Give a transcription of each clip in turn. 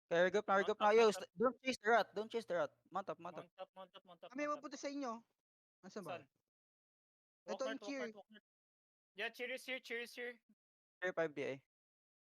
Okay, regroup na, Mount regroup up, na. Yo, mount up. don't chase the rat. Don't chase the rat. Mount up, mount up. Mount up, mount up, mount up, Kami mount up. mapunta sa inyo. Nasaan ba? Saan? Walk Ito north, yung walk cheer. north, walk north. Yeah, cheer is here, cheer is here. Tier 5 DA.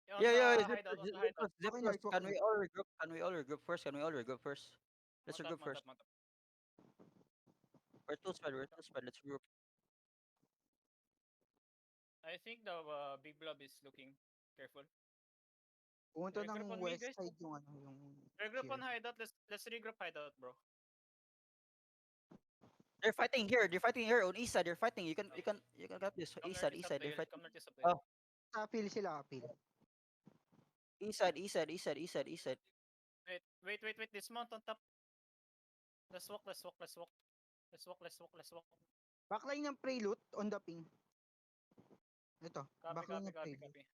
On Yeah, the yeah, hideout, on the hideout. Zip Okay, first. North, Can okay. we all regroup? Can we all regroup first? Can we all regroup first? Let's Mount up, regroup mount first. up, mount up. We're too spread, we're too spread. Let's regroup. I think the big blob is looking careful. Pumunta Regroup ng on me, west guys. side yung ano, yung Regroup on cheer. hideout. Let's regroup hideout, bro. They're fighting here. They're fighting here on east side. They're fighting. You can get this. Come East north side, is east up side. the They're hill. fighting. Come north is up the hill. Oh, Appeal sila, appeal. east side, east side, east side, east side, east side. Wait. Dismount on top. Let's walk, let's walk, let's walk. Let's walk, let's walk, let's walk. Backline ng prelude on the ping. Ito, Copy, backline copy, ng copy, prelude. copy.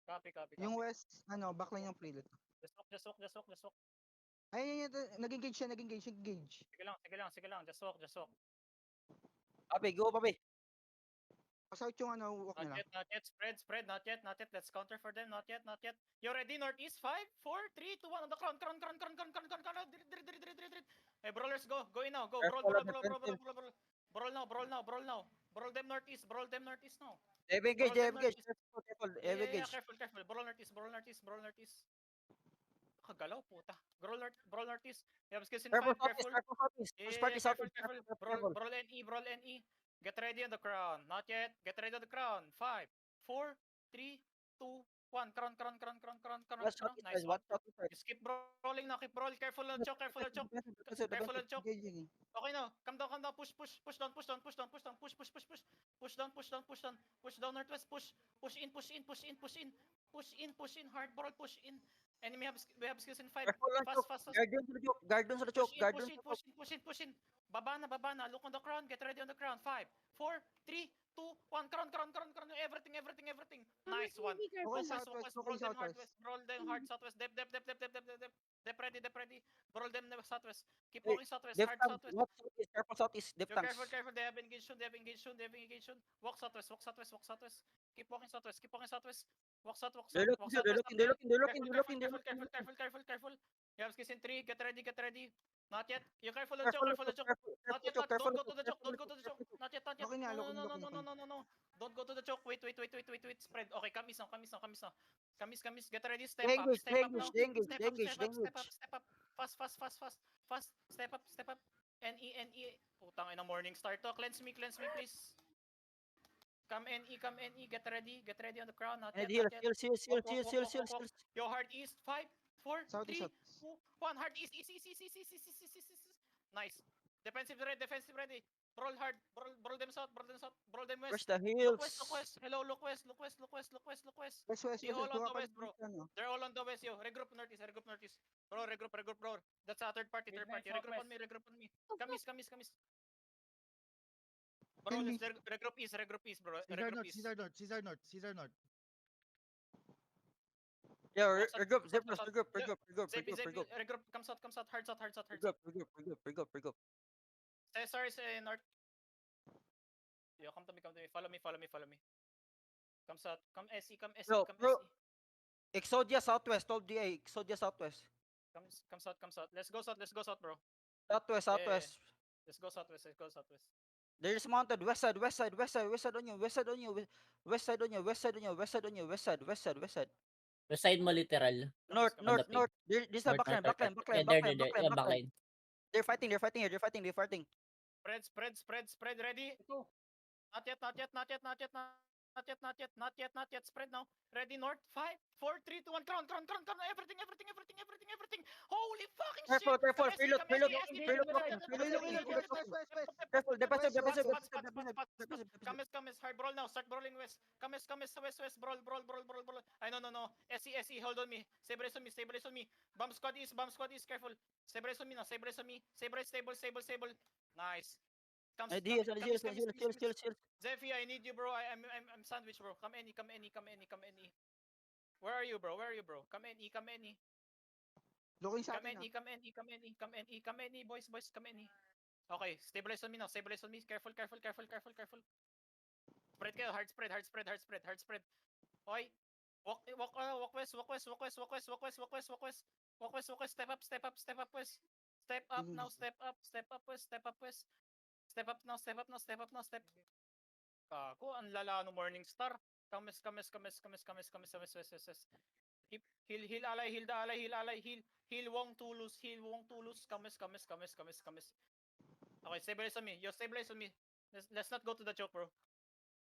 Copy, copy, Yung copy. west, ano, backline ng prelude. Just walk, just walk, just walk, just walk. Ayun, nag-engage siya, engage. Sige lang. Just walk, just walk. Papi, go, papi. Pass out yung ano, walk Not nila. yet. Spread. Not yet. Let's counter for them. Not yet. You ready? Northeast. 5, 4, 3, 2, 1. On the crown. Diri. Hey, brawlers, go. Go in now. Go. Brawl. Careful of defensive. Brawl now. Brawl them northeast now. They've engaged, they've engaged. Careful, they've Yeah. engaged. Careful. Brawl northeast. Kagalaw, puta. Brawl northeast. You have skills in 5. Careful. Careful southeast. Push party southeast. Careful. Careful. Brawl NE. Get ready on the crown. Not yet. Get ready on the crown. 5, 4, 3, 2, 1. Crown. Watch southeast, Nice guys. one. Watch southeast. Just keep rolling now. Keep roll. Careful on choke. Careful on choke. Engaging. Okay now. Come down. Push down. Push down. Northwest. Push in. Hard ball. Push in. Enemy we have skills in 5. Careful on choke. Fast. Guard doon sa choke. Push in. Baba na. Look on the crown. Get ready on the crown. 5, 4, 3, 2, 1. Crown. Everything. Nice one. Okay, southwest, okay, southwest. Roll them hard southwest. Dep ready. Roll them southwest. Keep walking southwest. Def Hard time. southwest. Watch southeast. Careful southeast. Def Yo, tanks. careful. They have engaged soon. Walk southwest. Keep walking southwest. Walk south. They're looking. Careful. You have skills in 3. Get ready. Not yet. You careful on Careful, choke. Not yet. careful. Don't go to the choke. Not yet. Okay na, No. looking. Don't go to the choke. Wait. Spread. Okay, kamis now. Kamis. Get ready. Step They up now. engage. Step up. Fast. Step up. NE. Putang ina, morning start to. Cleanse me, please. Come NE. Get ready on the crown. Not yet. Heal. Walk. Your heart east. 5, 4, Southeast, 3, southeast. 2, 1. Heart east. Nice. Defensive ready. Roll hard. Brawl them south. Brawl them west. Where's the Look heals? west. Hello, look west. West. They all on the Kuha ka west, bro. dito, ano. They're all on the west, yo. Regroup northeast. Bro, regroup. That's a third party. Regroup on me. Kamis. Bro, Enemy. let's regroup east, bro. Caesar North. Yeah, Walk south, regroup. south, Zippers, south. regroup. Zepi, regroup. Come south. Hard south. Regroup. Sorry, north. Yo, come to me. Follow me. Come south. Come SE. Bro, Exodia Southwest. 12 DA. Exodia Southwest. Come south. Let's go south, bro. Southwest. Yeah. Let's go southwest. They're just mounted. West side on you. West side. West side mo literal. North. This is the backline. Yeah, backline. They're fighting here. Spread. Ready? Not yet. Spread now. Ready, north. 5, 4, 3, 2, 1. Crown. Everything. Holy fucking Careful. shit. Preload. Careful. Defensive. Kamis. Hard brawl now. Start brawling west. Kamis. West. Brawl. I no. SE. Hold on me. Stabilize on me. Bomb squad east. Careful. Stabilize on me now. Stable. Nice. Heal. Zephy, I need you, bro. I'm sandwich, bro. Come any. Where are you, bro? Come any. Looking sa Come atin, any, boys, come any. Okay, stabilize on me now. Careful. Spread kayo, hard spread. Okay. Walk west, walk west, walk west, walk west, walk west, walk west, walk west, walk west, walk west, step up, step up, step up west. Step up now, step up west, step up west. Step up now, step up now, step up now, step. Kako, ang lala no Morning Star. Kames, west, west. Heal ally, heal the ally, heal Wong Tulus, Kames. Okay, stabilize on me. Yo, stabilize on me. Let's not go to the choke, bro.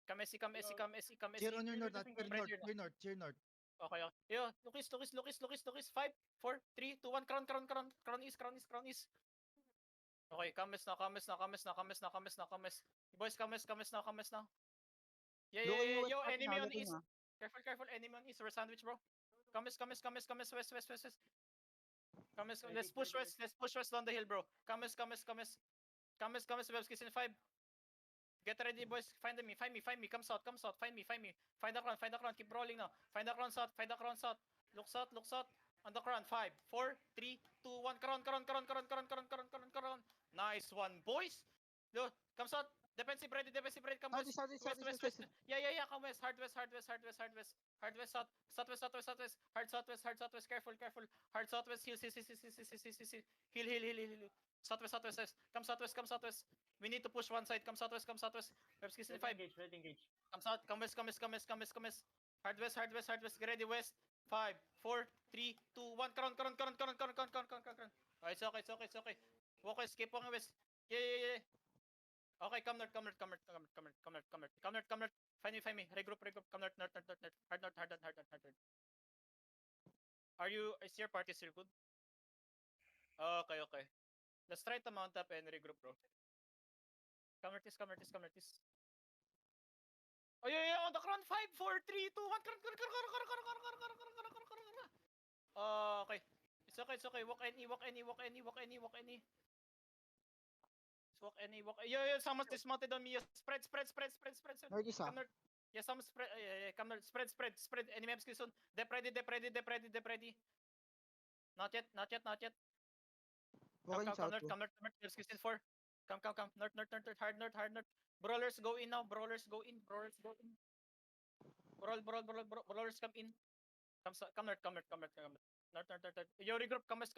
Come SC. Cheer on your north, Cheer north. cheer north. Okay. Yo, Lucas. 5, 4, 3, 2, 1. Crown is. Okay, kames na. Boys, kames na. Yeah. Yo, enemy on east. Careful, enemy on east. We're sandwich, bro. Kames, west. Kames, let's push west down the hill, bro. Kames, Webskis in 5. Get ready, boys. Find me. Come south. Find me. Find the crown. Keep rolling now. Find the crown south. Look south. On the crown. 5, 4, 3, 2, 1. Crown. Nice one, boys. Look, come south. Defensive ready. Come west. West. Yeah. Come west. Hard west. Hard west south. Southwest. Hard southwest. Careful. Hard southwest. Heal. Heal. Southwest. Come southwest. We need to push one side. Come southwest. Webskis in 5. Engage. Come south. Come west. Hard west. Get ready, west. 5, 4, 3, 2, 1. Crown. Oh, it's okay. Walk west. Keep walking west. Yeah. Okay, come north. Find me. Regroup. Come north. Hard north. Is your party still good? Okay. Let's try to mount up and regroup, bro. Come north. Oh, yeah, on the crown. 5, 4, 3, 2, 1. Okay. It's okay. Walk any. Yeah, someone's dismounted on me. Spread. Northeast ah. Come north. Yeah, some spread. Come north. Spread. Enemy M's soon. Dep ready. Not yet. Walking south bro. Come north. There's in 4. Come. North. Hard north. Brawlers go in now. Brawlers go in. Brawl. Brawlers come in. Come north. North. Yo, regroup. Come west.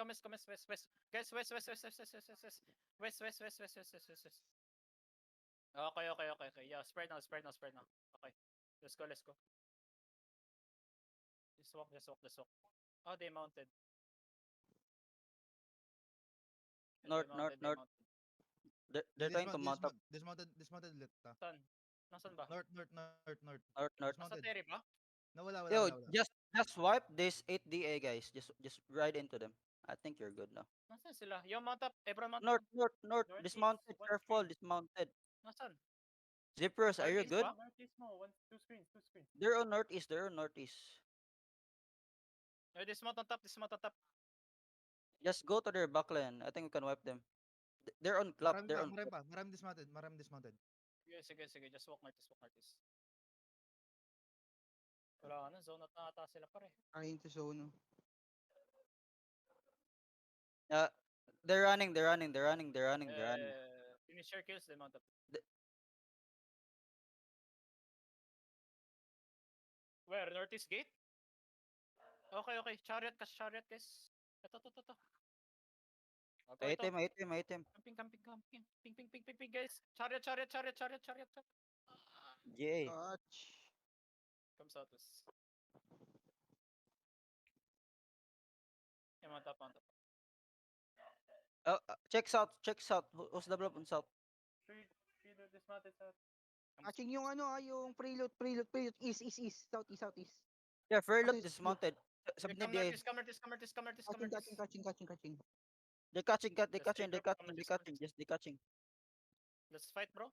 Guys, west. Okay. Yeah, spread now. Okay. Let's go. Just walk. Oh, they mounted. North. They're trying to mount up. Dismounted ulit. Nasaan ba? North. North. Nasa Dismounted. Terry ba? Nawala. Yo, just wipe this 8DA guys. Just ride into them. I think you're good now. Nasaan sila? Yo, mount up. Everyone mount North. Northeast, Dismounted. one Careful. screen. Dismounted. Nasaan? Zippers, are you Northeast good? ba? Northeast mo. 2 screens. They're on northeast. Yo, dismount on top. Just go to their backline. I think we can wipe them. They're on club. They're on. Marami dismounted. Sige. Just walk northeast. Wala na. Zone out na ata sila pare. Trying to zone. They're running. Finish your kills. They mount up. Where? Northeast gate? Okay. Chariot guys. Ito. Item. Camping, guys. Chariot. GA. Touch. Come southwest. Yeah, mount up. Check south. Who's the blob on south? Feeder dismounted south. Catching yung yung preload. East. Southeast. Yeah, Fairloop Okay, dismounted. Come 70 DA. Catching. They're catching. Let's Just catching. Let's fight, bro.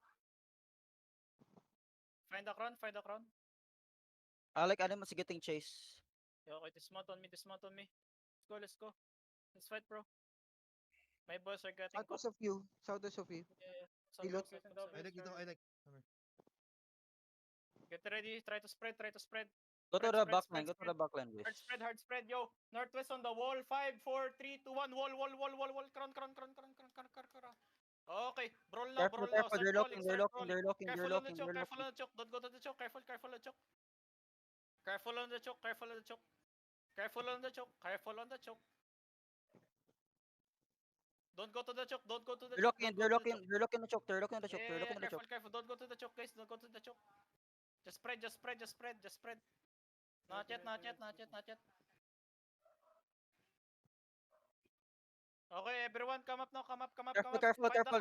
Find the crown. I like animals getting chased. Yeah, okay, dismount on me. Let's go. Let's fight, bro. My boys are getting caught. Southwest of you. Yeah. Reload. I like. Get ready. Try to spread. Go to Spread, the spread, backline. spread, Go to the backline, boys. Hard spread, yo. Northwest on the wall. 5, 4, 3, 2, 1. Wall. Crown. Okay. Brawl now. Careful. Start They're brawling, locking. Careful on the choke. Don't go to the choke. Careful on the choke. Careful on the choke, careful on the choke. Careful on the choke, careful on the choke. Don't go to the choke, don't go to the They're choke, looking, don't go they're to the looking, choke. they're looking the choke, they're looking the choke, they're Yeah, looking the choke. careful, careful. Don't go to the choke, guys. Don't go to the choke. Just spread, just spread, just spread, just spread. Not yet, not yet, not yet, not yet. Okay, everyone, come up now, come up, come up, come Careful, up. careful, careful.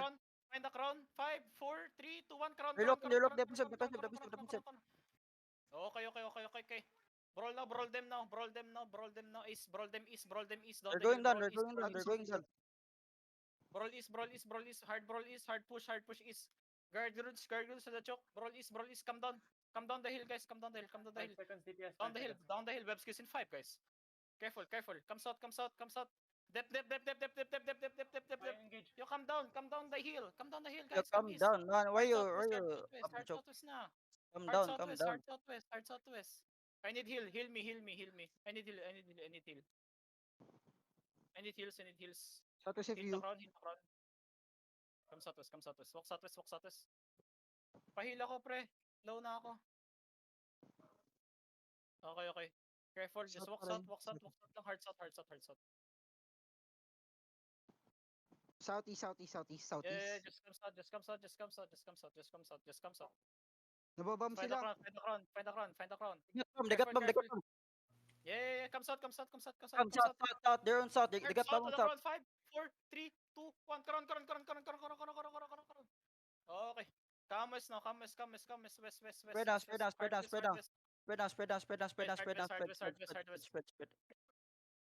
Find the crown. 5, 4, 3, 2, 1, crown, They're crown, looking, crown, they're looking, crown, defensive, crown, defensive, crown, crown, defensive, crown, crown, defensive. crown, crown. Okay, okay, okay, okay, okay. Brawl now, brawl them now, brawl them now, brawl them now. East, brawl them east, brawl them east. Down They're the hill, going down, brawl they're east, going brawl down, they're east. going down. Brawl east, brawl east, brawl east. Hard brawl east, hard push east. Guard roots to the choke. Brawl east, come down. Come down the hill, guys. Come down the hill, come down the 5 hill. seconds DPS. Down 5 the hill, seconds. down the hill. Web skills in 5, guys. Careful, careful. Comes out, comes out, comes out. Dep. Engage. Yo, come down the hill. Come down the hill, Yeah, guys. come Come east. down, man. Why you, why you up the Hard choke? southwest na. Come Hard down, come southwest, down. hard southwest. I need heal, heal me. I need heal. I need heals. Southwest Hit the FU. crown. Come southwest. Walk southwest. Pahil ako, pre. Low na ako. Okay. Careful, just South walk pa south rin. lang. Hard south. Southeast. Yeah, just come south. Nababam Find the sila. crown. Find the crown. They got bomb, they got Careful. bomb. Yeah. Come south. Come south, they're on south, they got bomb on south. 5, 4, 3, 2, 1. Crown. Okay. Come west now. West. Spread down.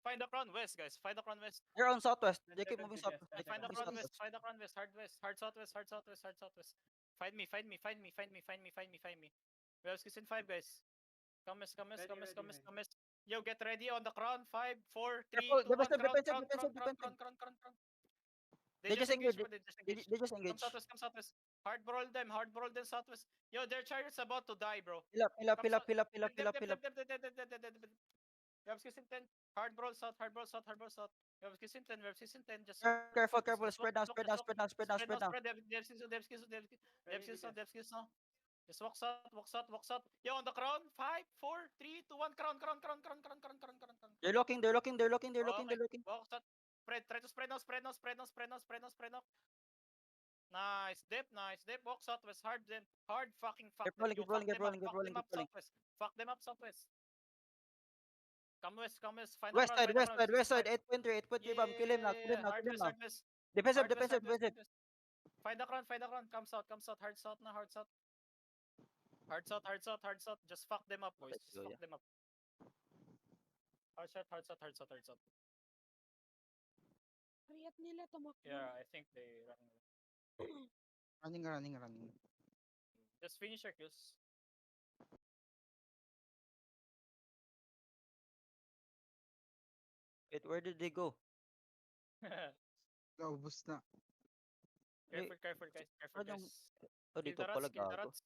Find the crown west, guys. Find the crown west. They're on southwest. 10 They keep seconds moving DPS. southwest. 10 Find the seconds crown DPS. west. Hard southwest. Find me. We have skills in 5, guys. Come west. Yo, get ready on the crown. 5, 4, 3, 2, 1. Crown. They just engaged. Bro, they just They engaged. just Come engaged. southwest. Hard brawl them southwest. Yo, their chariot's about to die, bro. Pila. Dep. We have skills in 10. Hard brawl south. We have skills in 10. Just Careful. just Spread walk, down. They have skills now. Just walk south. Yo, on the crown. 5, 4, 3, 2, 1. Crown. They're looking. Okay. Walk south. Try to spread now. Nice dip. Walk southwest. Hard fucking fuck Keep them. rolling, Yo, keep rolling, fuck keep rolling, them keep rolling, up keep rolling. southwest. Fuck them up southwest. Come west. Find West the crown. side. 8.3 bomb. Kill him now. Hard west. Defensive. Find the crown. Come south. Hard south. Hard south. Just fuck them up, boys. Let's Just go, fuck them up. Hard south. Riyat nila tumakbo. Yeah, I think they run. Running. Just finish your kills. Wait, where did they go? Ubus na. Careful, guys. Anong- Oh, Kill dito the pala rats, kill the gago. rats.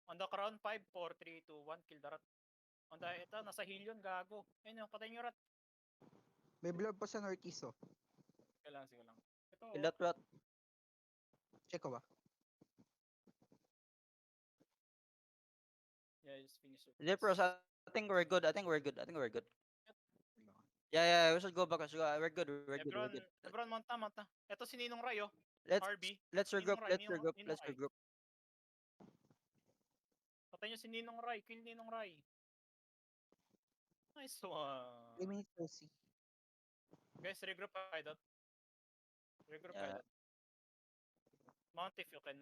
On the crown, 5, 4, 3, 2, 1, kill the rat. Ito, nasa hill yun, gago. Ayun yung, patayin yung rat. May blood pa sa northeast oh. Sige lang. Ito. Kill that rat. Check ko ba? Yeah, just finish it. Lepros, I think we're good. Yeah, we should go back. We're good. Everyone, mount na. Ito si Ninong Ray, oh. Let's RB. regroup. Ninong Ray. Let's regroup. Patayin nyo si Ninong Ray. Kill Ninong Ray. Nice 3 one. minutes per C. Guys, regroup kayo dot. Yeah. Mount if you can.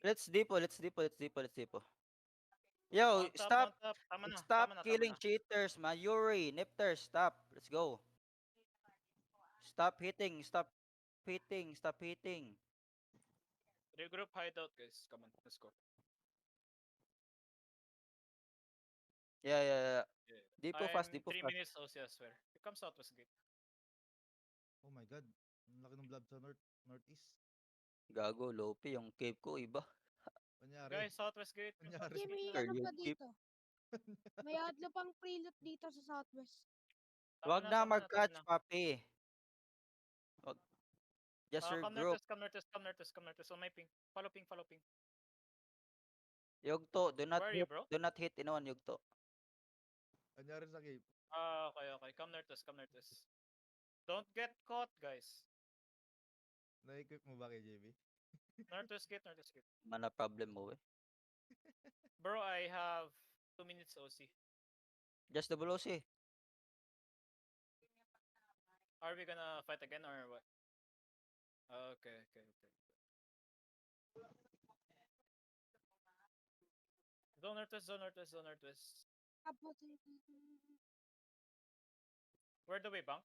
Let's depo. Yo, Mount up, stop mount up. Tama na, Stop tama na, killing tama na. cheaters, man. Yuri, Nipter, stop. Let's go. Stop hitting. Regroup hideout, guys. Come on, let's go. Yeah. Yeah. Depo fast. 3 minutes, OC, I swear. It comes out was good. Oh my god. Ang laki ng blood sa northeast. Gago, Lopi. Yung cave ko, iba. Kunyari. Guys, southwest gate. Kunyari. Hindi, may Early ano pa skip. dito. May adlo pang pre-loot dito sa Southwest. Wag na mag-catch, papi. Just Come regroup. Northwest, come Northwest, come Northwest, come Northwest. On my ping. Follow ping, follow ping. Yugto, do not Where are you, hit. bro? Do not hit anyone, Yugto. Anyari sa cave. Okay, okay. Come Northwest, come Northwest. Don't get caught, guys. Na-equip mo ba kay JB? Northwest gate, Northwest gate. Mana problem mo eh. Bro, I have 2 minutes OC. Just double OC. Are we gonna fight again or what? Okay, okay, okay. Zone Northwest, zone Northwest, zone Northwest. Tapos, Where do we bank?